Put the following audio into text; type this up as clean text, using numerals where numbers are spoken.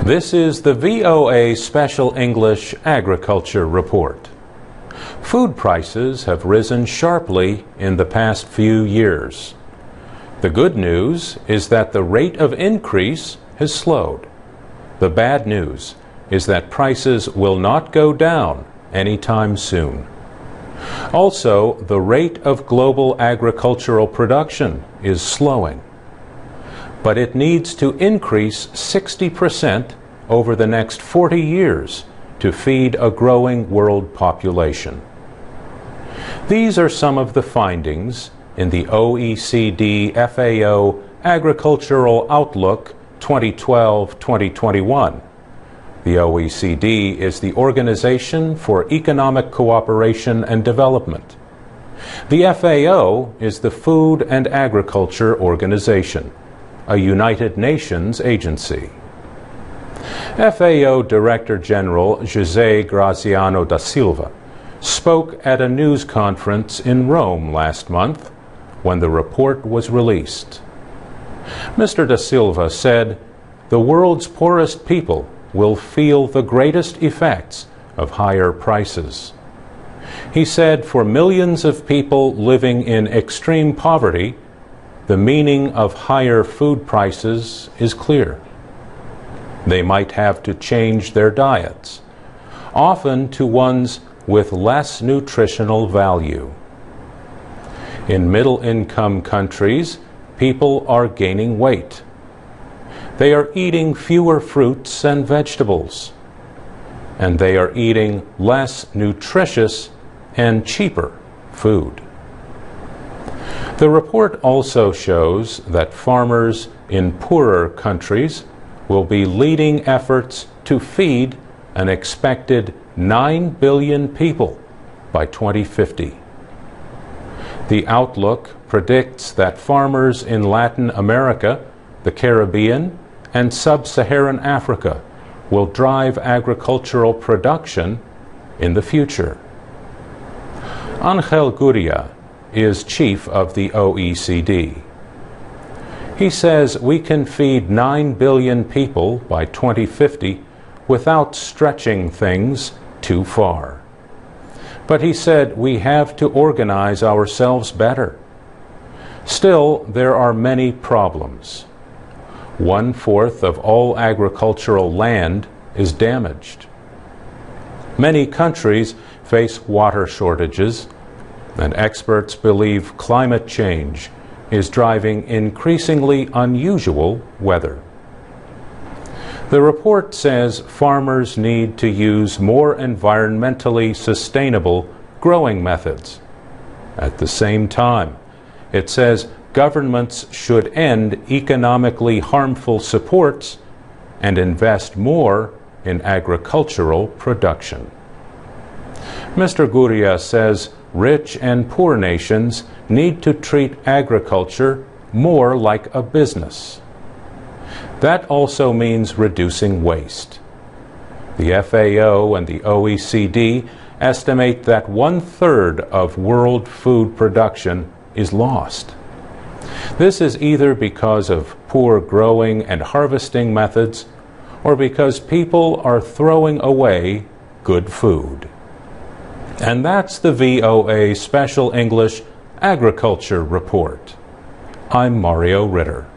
This is the VOA Special English Agriculture Report. Food prices have risen sharply in the past few years. The good news is that the rate of increase has slowed. The bad news is that prices will not go down anytime soon. Also, the rate of global agricultural production is slowing. But it needs to increase 60% over the next 40 years to feed a growing world population. These are some of the findings in the OECD FAO Agricultural Outlook 2012-2021. The OECD is the Organization for Economic Cooperation and Development. The FAO is the Food and Agriculture Organization, a United Nations agency. FAO Director General José Graziano da Silva spoke at a news conference in Rome last month when the report was released. Mr. da Silva said, "The world's poorest people will feel the greatest effects of higher prices." He said for millions of people living in extreme poverty, the meaning of higher food prices is clear. They might have to change their diets, often to ones with less nutritional value. In middle-income countries, people are gaining weight. They are eating fewer fruits and vegetables, and they are eating less nutritious and cheaper food. The report also shows that farmers in poorer countries will be leading efforts to feed an expected 9 billion people by 2050. The outlook predicts that farmers in Latin America, the Caribbean, and sub-Saharan Africa will drive agricultural production in the future. Angel Gurria is chief of the OECD. He says we can feed 9 billion people by 2050 without stretching things too far. But he said we have to organize ourselves better. Still, there are many problems. 1/4 of all agricultural land is damaged. Many countries face water shortages, and experts believe climate change is driving increasingly unusual weather. The report says farmers need to use more environmentally sustainable growing methods. At the same time, it says governments should end economically harmful supports and invest more in agricultural production. Mr. Gurria says rich and poor nations need to treat agriculture more like a business. That also means reducing waste. The FAO and the OECD estimate that 1/3 of world food production is lost. This is either because of poor growing and harvesting methods or because people are throwing away good food. And that's the VOA Special English Agriculture Report. I'm Mario Ritter.